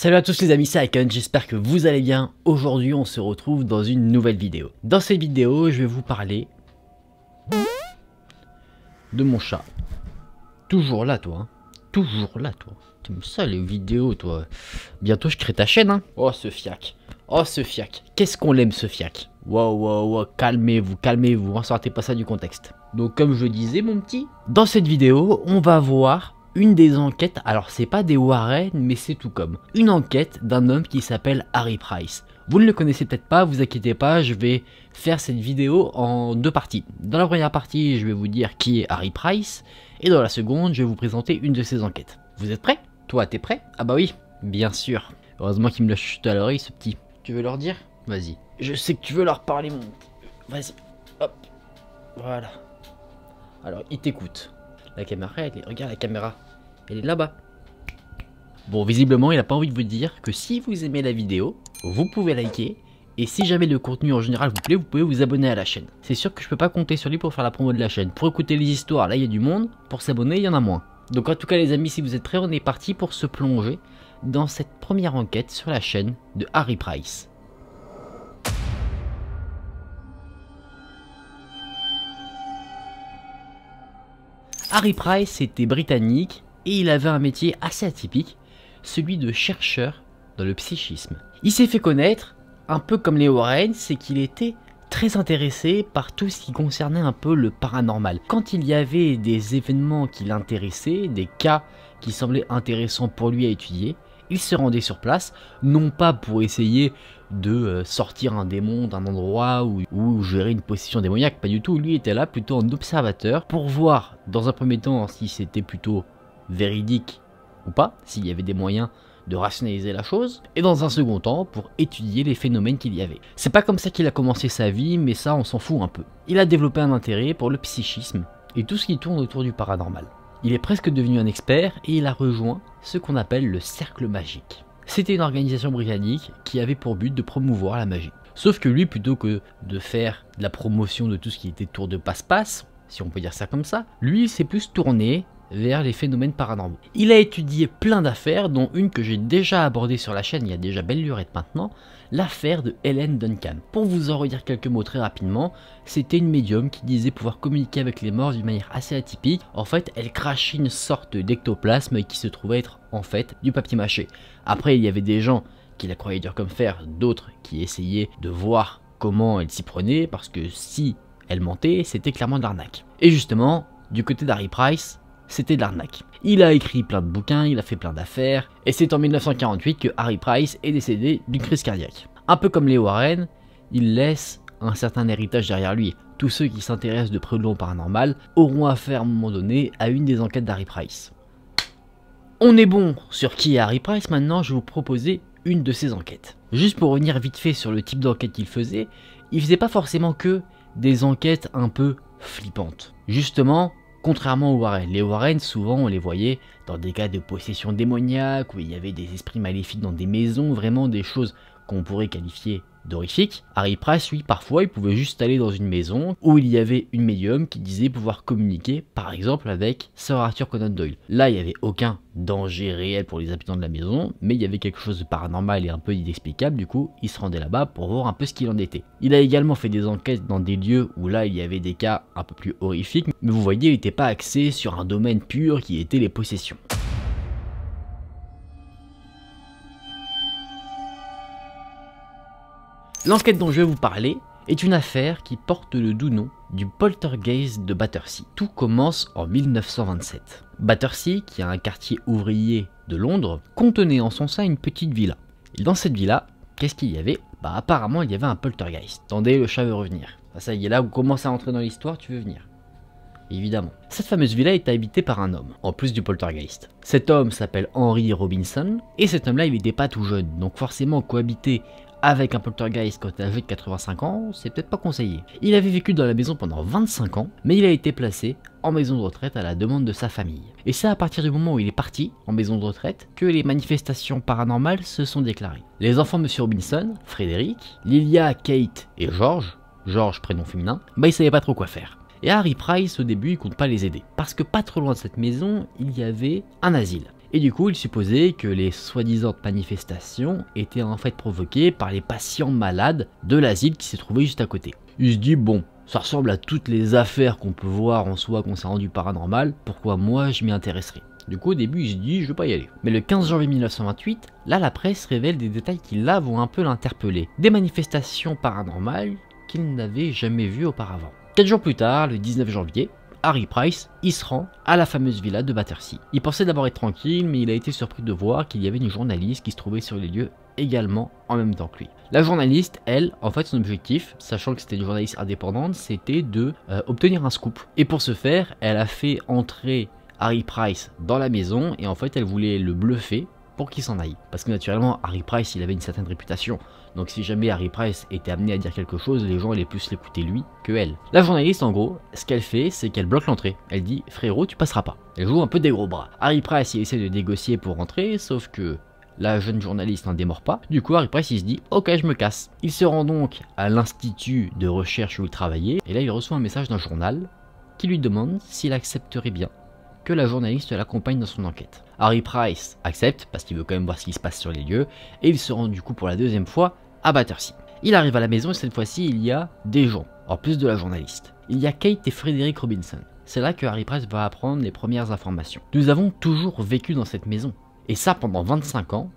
Salut à tous les amis, c'est Icon, j'espère que vous allez bien. Aujourd'hui on se retrouve dans une nouvelle vidéo. Dans cette vidéo je vais vous parler de mon chat. Toujours là toi, hein. Toujours là toi. T'aimes ça les vidéos toi. Bientôt je crée ta chaîne hein. Oh ce fiac. Oh ce fiac. Qu'est-ce qu'on l'aime ce fiac. Wow, calmez-vous, calmez-vous, ne sortez pas ça du contexte. Donc comme je disais mon petit, dans cette vidéo on va voir une des enquêtes, alors c'est pas des Warren mais c'est tout comme une enquête d'un homme qui s'appelle Harry Price. Vous ne le connaissez peut-être pas, vous inquiétez pas, je vais faire cette vidéo en deux parties. Dans la première partie je vais vous dire qui est Harry Price et dans la seconde je vais vous présenter une de ses enquêtes. Vous êtes prêts? Toi t'es prêt? Ah bah oui, bien sûr. Heureusement qu'il me l'a chuté à l'oreille ce petit. Tu veux leur dire? Vas-y. Je sais que tu veux leur parler mon... Vas-y, hop, voilà. Alors il t'écoute. La caméra, regarde la caméra, elle est là-bas. Bon, visiblement, il n'a pas envie de vous dire que si vous aimez la vidéo, vous pouvez liker. Et si jamais le contenu en général vous plaît, vous pouvez vous abonner à la chaîne. C'est sûr que je peux pas compter sur lui pour faire la promo de la chaîne. Pour écouter les histoires, là il y a du monde. Pour s'abonner, il y en a moins. Donc en tout cas les amis, si vous êtes prêts, on est parti pour se plonger dans cette première enquête sur la chaîne de Harry Price. Harry Price était britannique et il avait un métier assez atypique, celui de chercheur dans le psychisme. Il s'est fait connaître, un peu comme les Warren, c'est qu'il était très intéressé par tout ce qui concernait un peu le paranormal. Quand il y avait des événements qui l'intéressaient, des cas qui semblaient intéressants pour lui à étudier, il se rendait sur place, non pas pour essayer de sortir un démon d'un endroit ou gérer une possession démoniaque, pas du tout, lui était là plutôt en observateur pour voir dans un premier temps si c'était plutôt véridique ou pas, s'il y avait des moyens de rationaliser la chose, et dans un second temps pour étudier les phénomènes qu'il y avait. C'est pas comme ça qu'il a commencé sa vie, mais ça on s'en fout un peu. Il a développé un intérêt pour le psychisme et tout ce qui tourne autour du paranormal. Il est presque devenu un expert et il a rejoint ce qu'on appelle le cercle magique. C'était une organisation britannique qui avait pour but de promouvoir la magie. Sauf que lui, plutôt que de faire de la promotion de tout ce qui était tour de passe-passe, si on peut dire ça comme ça, lui il s'est plus tourné vers les phénomènes paranormaux. Il a étudié plein d'affaires, dont une que j'ai déjà abordée sur la chaîne il y a déjà belle lurette maintenant, l'affaire de Helen Duncan. Pour vous en redire quelques mots très rapidement, c'était une médium qui disait pouvoir communiquer avec les morts d'une manière assez atypique. En fait, elle crachait une sorte d'ectoplasme qui se trouvait être en fait du papier mâché. Après, il y avait des gens qui la croyaient dur comme fer, d'autres qui essayaient de voir comment elle s'y prenait, parce que si elle mentait, c'était clairement de l'arnaque. Et justement, du côté d'Harry Price, c'était de l'arnaque. Il a écrit plein de bouquins, il a fait plein d'affaires, et c'est en 1948 que Harry Price est décédé d'une crise cardiaque. Un peu comme les Warren, il laisse un certain héritage derrière lui. Tous ceux qui s'intéressent de près ou de loin au paranormal auront affaire à un moment donné à une des enquêtes d'Harry Price. On est bon sur qui est Harry Price, maintenant je vais vous proposer une de ses enquêtes. Juste pour revenir vite fait sur le type d'enquête qu'il faisait, il faisait pas forcément que des enquêtes un peu flippantes. Justement, contrairement aux Warren, les Warren souvent on les voyait dans des cas de possession démoniaque, où il y avait des esprits maléfiques dans des maisons, vraiment des choses qu'on pourrait qualifier d'horrifiques. Harry Price, lui, parfois il pouvait juste aller dans une maison où il y avait une médium qui disait pouvoir communiquer par exemple avec Sir Arthur Conan Doyle. Là il n'y avait aucun danger réel pour les habitants de la maison, mais il y avait quelque chose de paranormal et un peu inexplicable, du coup il se rendait là-bas pour voir un peu ce qu'il en était. Il a également fait des enquêtes dans des lieux où là il y avait des cas un peu plus horrifiques, mais vous voyez il n'était pas axé sur un domaine pur qui était les possessions. L'enquête dont je vais vous parler est une affaire qui porte le doux nom du poltergeist de Battersea. Tout commence en 1927. Battersea, qui est un quartier ouvrier de Londres, contenait en son sein une petite villa. Et dans cette villa, qu'est-ce qu'il y avait? Bah apparemment il y avait un poltergeist. Attendez, le chat veut revenir. Ah, ça y est, là vous commencez à entrer dans l'histoire, tu veux venir? Évidemment. Cette fameuse villa est habitée par un homme, en plus du poltergeist. Cet homme s'appelle Henry Robinson, et cet homme-là il n'était pas tout jeune, donc forcément cohabiter avec un poltergeist quand il âgé de 85 ans, c'est peut-être pas conseillé. Il avait vécu dans la maison pendant 25 ans, mais il a été placé en maison de retraite à la demande de sa famille. Et c'est à partir du moment où il est parti en maison de retraite que les manifestations paranormales se sont déclarées. Les enfants de M. Robinson, Frédéric, Lilia, Kate et George prénom féminin, bah ils savaient pas trop quoi faire. Et Harry Price au début il compte pas les aider, parce que pas trop loin de cette maison il y avait un asile. Et du coup, il supposait que les soi-disant manifestations étaient en fait provoquées par les patients malades de l'asile qui s'est trouvé juste à côté. Il se dit, bon, ça ressemble à toutes les affaires qu'on peut voir en soi concernant du paranormal, pourquoi moi je m'y intéresserai? Du coup, au début, il se dit, je vais pas y aller. Mais le 15 janvier 1928, là, la presse révèle des détails qui, là, vont un peu l'interpeller. Des manifestations paranormales qu'il n'avait jamais vues auparavant. 4 jours plus tard, le 19 janvier, Harry Price, il se rend à la fameuse villa de Battersea. Il pensait d'abord être tranquille, mais il a été surpris de voir qu'il y avait une journaliste qui se trouvait sur les lieux également en même temps que lui. La journaliste, elle, en fait son objectif, sachant que c'était une journaliste indépendante, c'était de obtenir un scoop. Et pour ce faire, elle a fait entrer Harry Price dans la maison et en fait elle voulait le bluffer pour qu'il s'en aille. Parce que naturellement Harry Price il avait une certaine réputation, donc si jamais Harry Price était amené à dire quelque chose, les gens allaient plus l'écouter lui que elle. La journaliste en gros, ce qu'elle fait c'est qu'elle bloque l'entrée, elle dit frérot tu passeras pas. Elle joue un peu des gros bras. Harry Price il essaie de négocier pour rentrer, sauf que la jeune journaliste n'en démord pas. Du coup, Harry Price, il se dit « Ok, je me casse ». Il se rend donc à l'institut de recherche où il travaillait. Et là, il reçoit un message d'un journal qui lui demande s'il accepterait bien que la journaliste l'accompagne dans son enquête. Harry Price accepte, parce qu'il veut quand même voir ce qui se passe sur les lieux. Et il se rend du coup pour la deuxième fois à Battersea. Il arrive à la maison et cette fois-ci, il y a des gens, en plus de la journaliste. Il y a Kate et Frederick Robinson. C'est là que Harry Price va apprendre les premières informations. Nous avons toujours vécu dans cette maison. Et ça pendant 25 ans,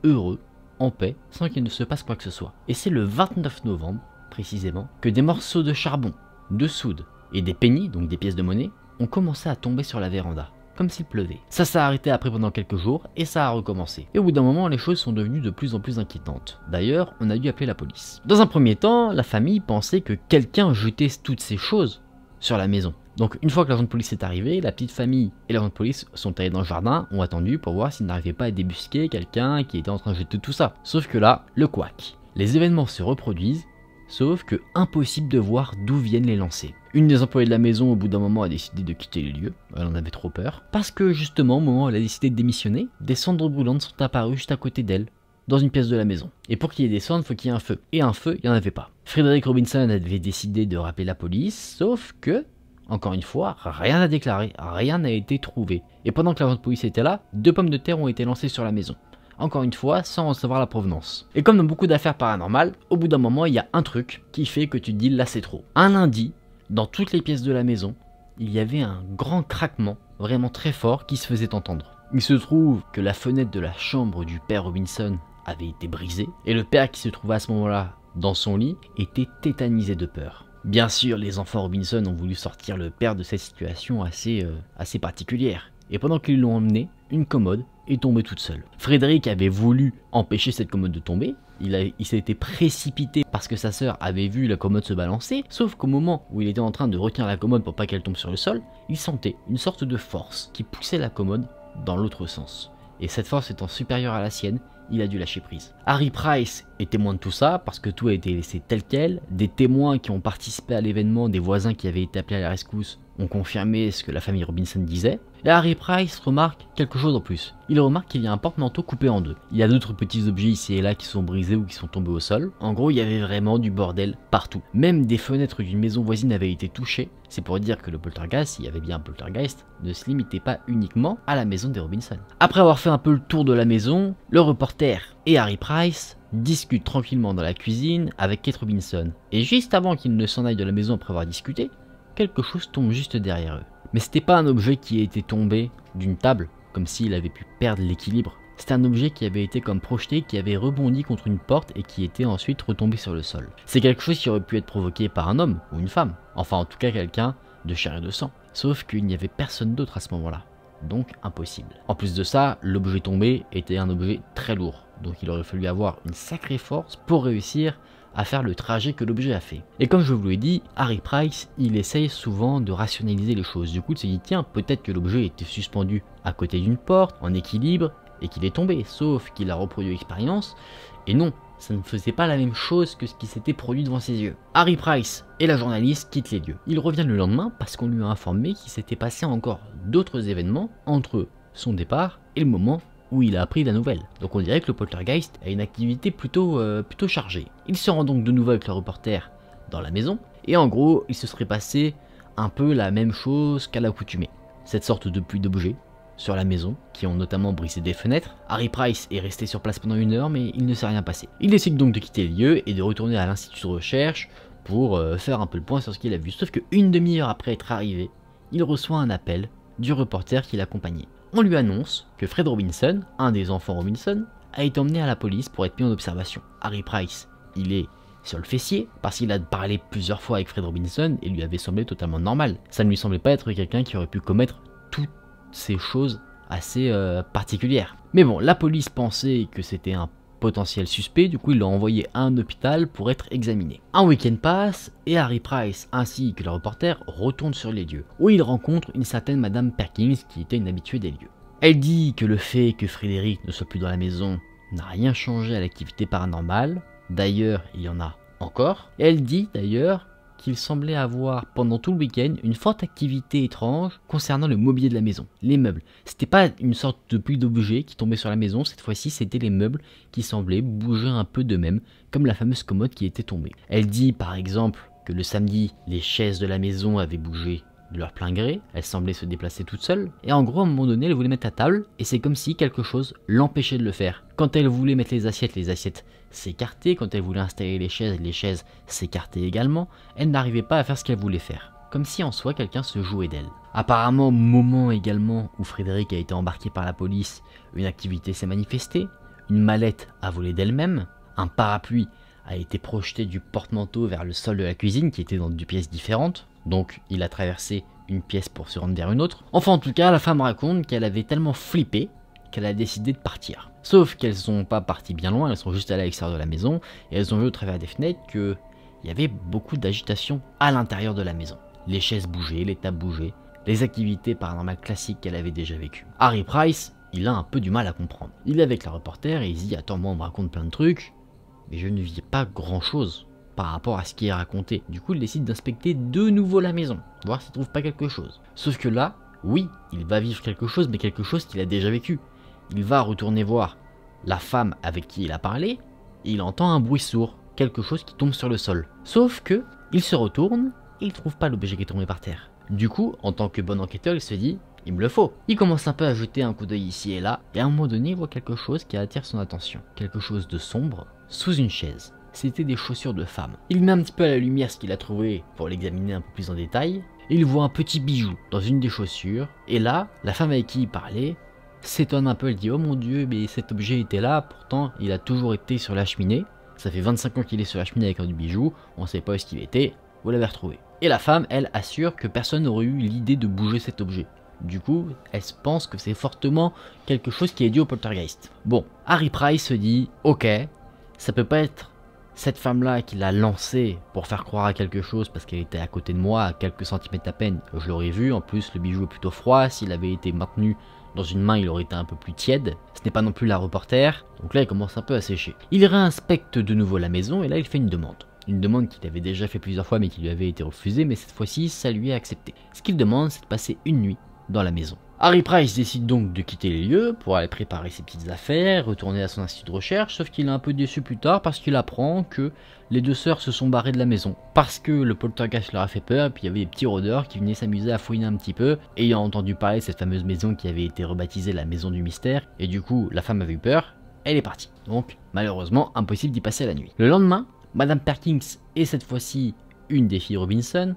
heureux, en paix, sans qu'il ne se passe quoi que ce soit. Et c'est le 29 novembre, précisément, que des morceaux de charbon, de soude et des pennies, donc des pièces de monnaie, ont commencé à tomber sur la véranda, comme s'il pleuvait. Ça s'est arrêté après pendant quelques jours et ça a recommencé. Et au bout d'un moment, les choses sont devenues de plus en plus inquiétantes. D'ailleurs, on a dû appeler la police. Dans un premier temps, la famille pensait que quelqu'un jetait toutes ces choses sur la maison. Donc une fois que l'agent de police est arrivé, la petite famille et l'agent de police sont allés dans le jardin, ont attendu pour voir s'ils n'arrivaient pas à débusquer quelqu'un qui était en train de jeter tout ça. Sauf que là, le couac. Les événements se reproduisent, sauf que impossible de voir d'où viennent les lancers. Une des employées de la maison au bout d'un moment a décidé de quitter les lieux, elle en avait trop peur, parce que justement au moment où elle a décidé de démissionner, des cendres brûlantes sont apparues juste à côté d'elle, dans une pièce de la maison. Et pour qu'il y ait des cendres, il faut qu'il y ait un feu. Et un feu, il n'y en avait pas. Frederick Robinson avait décidé de rappeler la police, sauf que encore une fois, rien n'a déclaré, rien n'a été trouvé. Et pendant que l'agent de police était là, 2 pommes de terre ont été lancées sur la maison. Encore une fois, sans savoir la provenance. Et comme dans beaucoup d'affaires paranormales, au bout d'un moment, il y a un truc qui fait que tu te dis là c'est trop. Un lundi, dans toutes les pièces de la maison, il y avait un grand craquement, vraiment très fort, qui se faisait entendre. Il se trouve que la fenêtre de la chambre du père Robinson avait été brisée, et le père qui se trouvait à ce moment-là dans son lit était tétanisé de peur. Bien sûr, les enfants Robinson ont voulu sortir le père de cette situation assez particulière. Et pendant qu'ils l'ont emmené, une commode est tombée toute seule. Frédéric avait voulu empêcher cette commode de tomber. Il s'est été précipité parce que sa sœur avait vu la commode se balancer. Sauf qu'au moment où il était en train de retenir la commode pour pas qu'elle tombe sur le sol, il sentait une sorte de force qui poussait la commode dans l'autre sens. Et cette force étant supérieure à la sienne, il a dû lâcher prise. Harry Price est témoin de tout ça parce que tout a été laissé tel quel. Des témoins qui ont participé à l'événement, des voisins qui avaient été appelés à la rescousse, ont confirmé ce que la famille Robinson disait. Et Harry Price remarque quelque chose en plus. Il remarque qu'il y a un porte-manteau coupé en deux. Il y a d'autres petits objets ici et là qui sont brisés ou qui sont tombés au sol. En gros, il y avait vraiment du bordel partout. Même des fenêtres d'une maison voisine avaient été touchées. C'est pour dire que le poltergeist, s'il y avait bien un poltergeist, ne se limitait pas uniquement à la maison des Robinson. Après avoir fait un peu le tour de la maison, le reporter et Harry Price discutent tranquillement dans la cuisine avec Kate Robinson. Et juste avant qu'ils ne s'en aillent de la maison après avoir discuté, quelque chose tombe juste derrière eux. Mais c'était pas un objet qui était tombé d'une table, comme s'il avait pu perdre l'équilibre. C'était un objet qui avait été comme projeté, qui avait rebondi contre une porte et qui était ensuite retombé sur le sol. C'est quelque chose qui aurait pu être provoqué par un homme ou une femme. Enfin en tout cas quelqu'un de chair et de sang. Sauf qu'il n'y avait personne d'autre à ce moment-là. Donc impossible. En plus de ça, l'objet tombé était un objet très lourd. Donc il aurait fallu avoir une sacrée force pour réussir à faire le trajet que l'objet a fait. Et comme je vous l'ai dit, Harry Price, il essaye souvent de rationaliser les choses. Du coup, il s'est dit, tiens, peut-être que l'objet était suspendu à côté d'une porte, en équilibre, et qu'il est tombé. Sauf qu'il a reproduit l'expérience, et non, ça ne faisait pas la même chose que ce qui s'était produit devant ses yeux. Harry Price et la journaliste quittent les lieux. Il revient le lendemain parce qu'on lui a informé qu'il s'était passé encore d'autres événements entre son départ et le moment où il a appris la nouvelle. Donc on dirait que le poltergeist a une activité plutôt chargée. Il se rend donc de nouveau avec le reporter dans la maison, et en gros, il se serait passé un peu la même chose qu'à l'accoutumée. Cette sorte de pluie d'objets sur la maison, qui ont notamment brisé des fenêtres. Harry Price est resté sur place pendant 1 heure, mais il ne s'est rien passé. Il décide donc de quitter le lieu et de retourner à l'institut de recherche pour faire un peu le point sur ce qu'il a vu. Sauf que 1 demi-heure après être arrivé, il reçoit un appel du reporter qui l'accompagnait. On lui annonce que Fred Robinson, un des enfants Robinson, a été emmené à la police pour être mis en observation. Harry Price, il est sur le fessier parce qu'il a parlé plusieurs fois avec Fred Robinson et lui avait semblé totalement normal. Ça ne lui semblait pas être quelqu'un qui aurait pu commettre toutes ces choses assez particulières. Mais bon, la police pensait que c'était un potentiel suspect, du coup il l'a envoyé à un hôpital pour être examiné. Un week-end passe et Harry Price ainsi que le reporter retournent sur les lieux, où ils rencontrent une certaine Madame Perkins qui était une habituée des lieux. Elle dit que le fait que Frédéric ne soit plus dans la maison n'a rien changé à l'activité paranormale, d'ailleurs il y en a encore, et elle dit d'ailleurs qu'il semblait avoir pendant tout le week-end une forte activité étrange concernant le mobilier de la maison, les meubles. C'était pas une sorte de pluie d'objets qui tombait sur la maison, cette fois-ci c'était les meubles qui semblaient bouger un peu d'eux-mêmes, comme la fameuse commode qui était tombée. Elle dit par exemple que le samedi, les chaises de la maison avaient bougé de leur plein gré, elles semblaient se déplacer toutes seules, et en gros à un moment donné elle voulait mettre à table, et c'est comme si quelque chose l'empêchait de le faire. Quand elle voulait mettre les assiettes s'écartaient, quand elle voulait installer les chaises s'écartaient également, elle n'arrivait pas à faire ce qu'elle voulait faire, comme si en soi quelqu'un se jouait d'elle. Apparemment, moment également où Frédéric a été embarqué par la police, une activité s'est manifestée, une mallette a volé d'elle-même, un parapluie a été projeté du porte-manteau vers le sol de la cuisine qui était dans 2 pièces différentes, donc il a traversé une pièce pour se rendre vers une autre. Enfin en tout cas, la femme raconte qu'elle avait tellement flippé qu'elle a décidé de partir. Sauf qu'elles sont pas parties bien loin, elles sont juste allées à l'extérieur de la maison et elles ont vu au travers des fenêtres qu'il y avait beaucoup d'agitation à l'intérieur de la maison. Les chaises bougeaient, les tables bougeaient, les activités paranormales classiques qu'elle avait déjà vécues. Harry Price, il a un peu du mal à comprendre. Il est avec la reporter et il se dit « Attends, moi on me raconte plein de trucs, mais je ne vis pas grand chose par rapport à ce qui est raconté. » Du coup il décide d'inspecter de nouveau la maison, voir s'il trouve pas quelque chose. Sauf que là, oui, il va vivre quelque chose, mais quelque chose qu'il a déjà vécu. Il va retourner voir la femme avec qui il a parlé, et il entend un bruit sourd, quelque chose qui tombe sur le sol. Sauf que, il se retourne, et il trouve pas l'objet qui est tombé par terre. Du coup, en tant que bon enquêteur, il se dit, il me le faut. Il commence un peu à jeter un coup d'œil ici et là, et à un moment donné, il voit quelque chose qui attire son attention. Quelque chose de sombre, sous une chaise. C'était des chaussures de femme. Il met un petit peu à la lumière ce qu'il a trouvé pour l'examiner un peu plus en détail, et il voit un petit bijou dans une des chaussures, et là, la femme avec qui il parlait s'étonne un peu, elle dit « Oh mon dieu, mais cet objet était là, pourtant il a toujours été sur la cheminée, ça fait 25 ans qu'il est sur la cheminée avec un du bijou, on ne sait pas où est-ce qu'il était, vous l'avez retrouvé. » Et la femme, elle, assure que personne n'aurait eu l'idée de bouger cet objet. Du coup, elle pense que c'est fortement quelque chose qui est dû au poltergeist. Bon, Harry Price se dit « Ok, ça peut pas être cette femme-là qui l'a lancé pour faire croire à quelque chose parce qu'elle était à côté de moi, à quelques centimètres à peine, je l'aurais vu, en plus le bijou est plutôt froid, s'il avait été maintenu dans une main, il aurait été un peu plus tiède. Ce n'est pas non plus la reporter, donc là il commence un peu à sécher. Il réinspecte de nouveau la maison et là il fait une demande. Une demande qu'il avait déjà fait plusieurs fois mais qui lui avait été refusée, mais cette fois-ci ça lui est accepté. Ce qu'il demande, c'est de passer une nuit dans la maison. Harry Price décide donc de quitter les lieux pour aller préparer ses petites affaires, retourner à son institut de recherche, sauf qu'il est un peu déçu plus tard parce qu'il apprend que les 2 sœurs se sont barrées de la maison. Parce que le poltergeist leur a fait peur, et puis il y avait des petits rôdeurs qui venaient s'amuser à fouiner un petit peu, ayant entendu parler de cette fameuse maison qui avait été rebaptisée la maison du mystère, et du coup la femme avait eu peur, elle est partie. Donc malheureusement impossible d'y passer la nuit. Le lendemain, Madame Perkins et cette fois-ci une des filles Robinson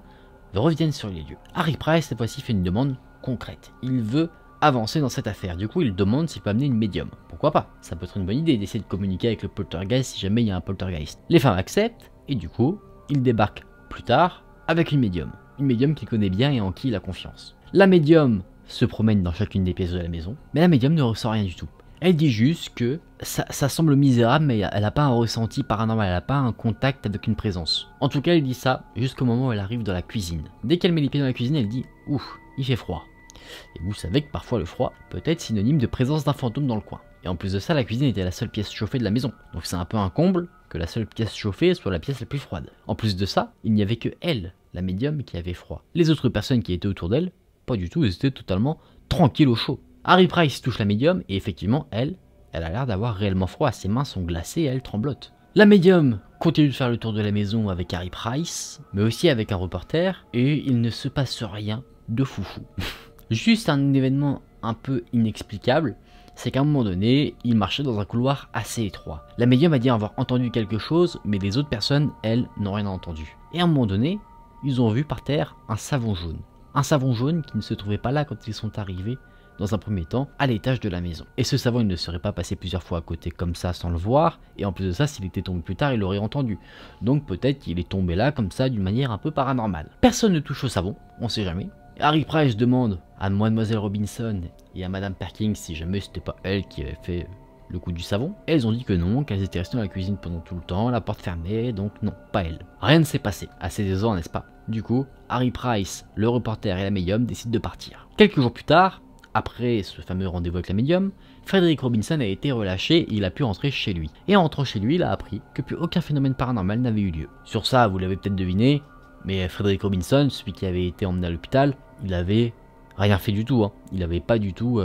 reviennent sur les lieux. Harry Price cette fois-ci fait une demande concrète. Il veut avancer dans cette affaire. Du coup, il demande s'il peut amener une médium. Pourquoi pas? Ça peut être une bonne idée d'essayer de communiquer avec le poltergeist si jamais il y a un poltergeist. Les femmes acceptent et du coup, il débarque plus tard avec une médium. Une médium qu'il connaît bien et en qui il a confiance. La médium se promène dans chacune des pièces de la maison, mais la médium ne ressent rien du tout. Elle dit juste que ça semble misérable, mais elle n'a pas un ressenti paranormal, elle n'a pas un contact avec une présence. En tout cas, elle dit ça jusqu'au moment où elle arrive dans la cuisine. Dès qu'elle met les pieds dans la cuisine, elle dit « Ouf, il fait froid ». Et vous savez que parfois le froid peut être synonyme de présence d'un fantôme dans le coin. Et en plus de ça, la cuisine était la seule pièce chauffée de la maison. Donc c'est un peu un comble que la seule pièce chauffée soit la pièce la plus froide. En plus de ça, il n'y avait que elle, la médium, qui avait froid. Les autres personnes qui étaient autour d'elle, pas du tout, elles étaient totalement tranquilles au chaud. Harry Price touche la médium et effectivement, elle a l'air d'avoir réellement froid. Ses mains sont glacées et elle tremblote. La médium continue de faire le tour de la maison avec Harry Price, mais aussi avec un reporter, et il ne se passe rien de foufou. Juste un événement un peu inexplicable, c'est qu'à un moment donné, il marchait dans un couloir assez étroit. La médium a dit avoir entendu quelque chose, mais les autres personnes, elles, n'ont rien entendu. Et à un moment donné, ils ont vu par terre un savon jaune. Un savon jaune qui ne se trouvait pas là quand ils sont arrivés, dans un premier temps, à l'étage de la maison. Et ce savon, il ne serait pas passé plusieurs fois à côté comme ça sans le voir, et en plus de ça, s'il était tombé plus tard, il l'aurait entendu. Donc peut-être qu'il est tombé là comme ça d'une manière un peu paranormale. Personne ne touche au savon, on sait jamais. Harry Price demande à Mademoiselle Robinson et à Madame Perkins si jamais c'était pas elle qui avait fait le coup du savon. Elles ont dit que non, qu'elles étaient restées dans la cuisine pendant tout le temps, la porte fermée, donc non, pas elle. Rien ne s'est passé, assez décevant n'est-ce pas? Du coup, Harry Price, le reporter et la médium décident de partir. Quelques jours plus tard, après ce fameux rendez-vous avec la médium, Frederick Robinson a été relâché et il a pu rentrer chez lui. Et en rentrant chez lui, il a appris que plus aucun phénomène paranormal n'avait eu lieu. Sur ça, vous l'avez peut-être deviné, mais Frederick Robinson, celui qui avait été emmené à l'hôpital, il avait rien fait du tout. Il n'avait pas du tout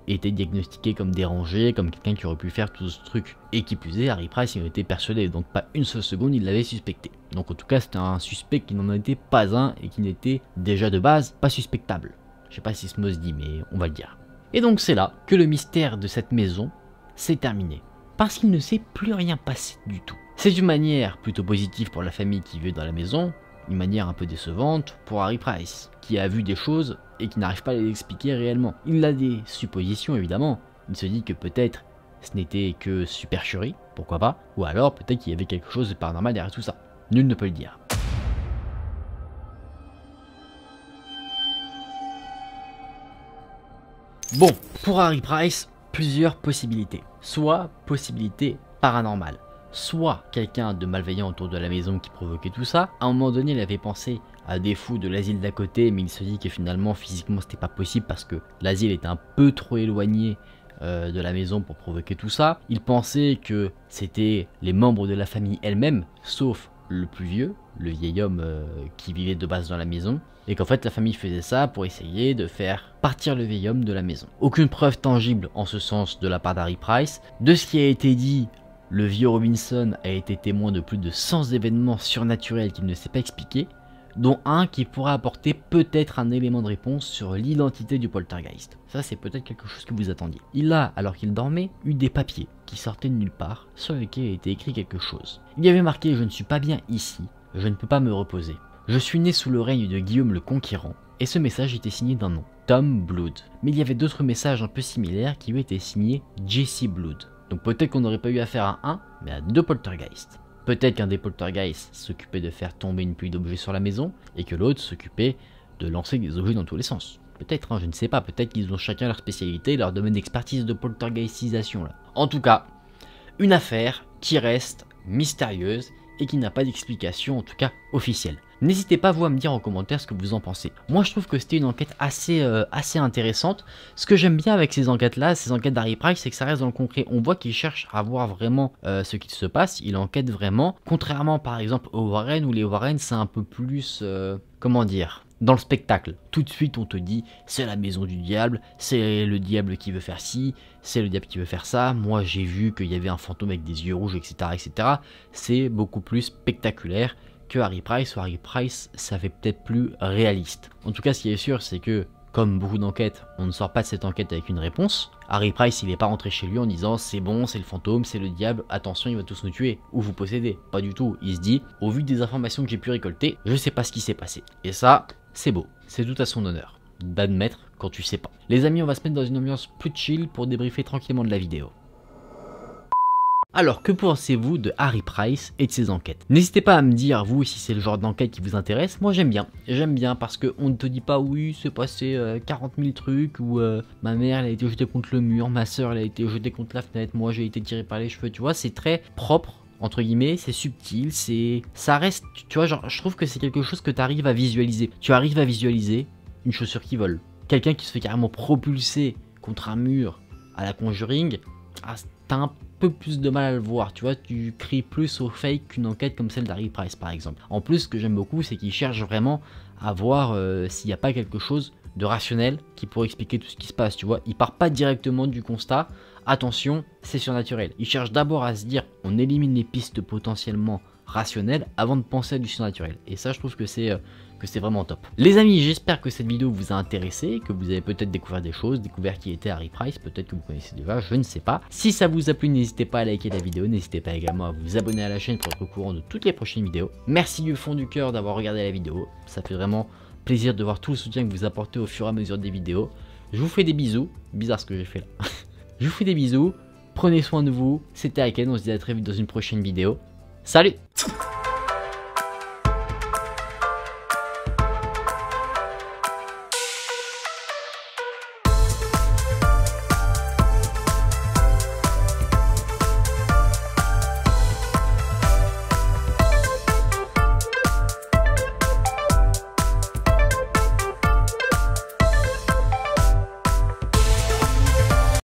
été diagnostiqué comme dérangé, comme quelqu'un qui aurait pu faire tout ce truc. Et qui plus est, Harry Price, il en était persuadé, donc pas une seule seconde, il l'avait suspecté. Donc en tout cas, c'était un suspect qui n'en était pas un et qui n'était déjà de base pas suspectable. Je sais pas si ce mot se dit, mais on va le dire. Et donc c'est là que le mystère de cette maison s'est terminé. Parce qu'il ne s'est plus rien passé du tout. C'est une manière plutôt positive pour la famille qui vit dans la maison, une manière un peu décevante pour Harry Price, qui a vu des choses et qui n'arrive pas à les expliquer réellement. Il a des suppositions évidemment, il se dit que peut-être ce n'était que supercherie, pourquoi pas, ou alors peut-être qu'il y avait quelque chose de paranormal derrière tout ça. Nul ne peut le dire. Bon, pour Harry Price, plusieurs possibilités. Soit possibilité paranormale, soit quelqu'un de malveillant autour de la maison qui provoquait tout ça. À un moment donné, il avait pensé à des fous de l'asile d'à côté, mais il se dit que finalement, physiquement, c'était pas possible parce que l'asile était un peu trop éloigné de la maison pour provoquer tout ça. Il pensait que c'était les membres de la famille elle-même, sauf le plus vieux, le vieil homme qui vivait de base dans la maison, et qu'en fait la famille faisait ça pour essayer de faire partir le vieil homme de la maison. Aucune preuve tangible en ce sens de la part d'Harry Price. De ce qui a été dit, le vieux Robinson a été témoin de plus de 100 événements surnaturels qu'il ne sait pas expliquer, dont un qui pourra apporter peut-être un élément de réponse sur l'identité du poltergeist. Ça, c'est peut-être quelque chose que vous attendiez. Il a, alors qu'il dormait, eu des papiers qui sortaient de nulle part, sur lesquels était écrit quelque chose. Il y avait marqué « Je ne suis pas bien ici, je ne peux pas me reposer. Je suis né sous le règne de Guillaume le Conquérant ». Et ce message était signé d'un nom, Tom Blood. Mais il y avait d'autres messages un peu similaires qui lui étaient signés Jesse Blood. Donc peut-être qu'on n'aurait pas eu affaire à un, mais à deux poltergeists. Peut-être qu'un des poltergeists s'occupait de faire tomber une pluie d'objets sur la maison, et que l'autre s'occupait de lancer des objets dans tous les sens. Peut-être, hein, je ne sais pas, peut-être qu'ils ont chacun leur spécialité, leur domaine d'expertise de poltergeistisation là. En tout cas, une affaire qui reste mystérieuse et qui n'a pas d'explication, en tout cas officielle. N'hésitez pas vous à me dire en commentaire ce que vous en pensez. Moi je trouve que c'était une enquête assez intéressante. Ce que j'aime bien avec ces enquêtes là, ces enquêtes d'Harry Price, c'est que ça reste dans le concret. On voit qu'il cherche à voir vraiment ce qui se passe, il enquête vraiment. Contrairement par exemple aux Warren, où les Warren c'est un peu plus, comment dire, dans le spectacle. Tout de suite on te dit c'est la maison du diable, c'est le diable qui veut faire ci, c'est le diable qui veut faire ça. Moi j'ai vu qu'il y avait un fantôme avec des yeux rouges, etc. etc. C'est beaucoup plus spectaculaire que Harry Price, ou Harry Price ça fait peut-être plus réaliste. En tout cas ce qui est sûr c'est que comme beaucoup d'enquêtes, on ne sort pas de cette enquête avec une réponse. Harry Price il n'est pas rentré chez lui en disant c'est bon, c'est le fantôme, c'est le diable, attention il va tous nous tuer ou vous posséder. Pas du tout, il se dit au vu des informations que j'ai pu récolter, je sais pas ce qui s'est passé. Et ça c'est beau, c'est tout à son honneur d'admettre quand tu sais pas. Les amis, on va se mettre dans une ambiance plus chill pour débriefer tranquillement de la vidéo. Alors, que pensez-vous de Harry Price et de ses enquêtes? N'hésitez pas à me dire, vous, si c'est le genre d'enquête qui vous intéresse. Moi, j'aime bien parce qu'on ne te dit pas, oui, c'est passé 40 000 trucs, ou ma mère, elle a été jetée contre le mur, ma soeur, elle a été jetée contre la fenêtre, moi, j'ai été tiré par les cheveux, tu vois, c'est très propre, entre guillemets, c'est subtil, ça reste, tu vois, genre, je trouve que c'est quelque chose que tu arrives à visualiser. Tu arrives à visualiser une chaussure qui vole, quelqu'un qui se fait carrément propulser contre un mur à la Conjuring, t'as un peu plus de mal à le voir, tu vois, tu cries plus au fake qu'une enquête comme celle d'Harry Price par exemple. En plus, ce que j'aime beaucoup, c'est qu'il cherche vraiment à voir s'il n'y a pas quelque chose de rationnel qui pourrait expliquer tout ce qui se passe, tu vois. Il part pas directement du constat, attention, c'est surnaturel. Il cherche d'abord à se dire, on élimine les pistes potentiellement rationnel avant de penser à du surnaturel. Et ça, je trouve que c'est vraiment top. Les amis, j'espère que cette vidéo vous a intéressé, que vous avez peut-être découvert des choses, découvert qui était Harry Price, peut-être que vous connaissez déjà, je ne sais pas. Si ça vous a plu, n'hésitez pas à liker la vidéo, n'hésitez pas également à vous abonner à la chaîne pour être au courant de toutes les prochaines vidéos. Merci du fond du cœur d'avoir regardé la vidéo, ça fait vraiment plaisir de voir tout le soutien que vous apportez au fur et à mesure des vidéos. Je vous fais des bisous, bizarre ce que j'ai fait là. Je vous fais des bisous, prenez soin de vous, c'était Aken, on se dit à très vite dans une prochaine vidéo. Salut!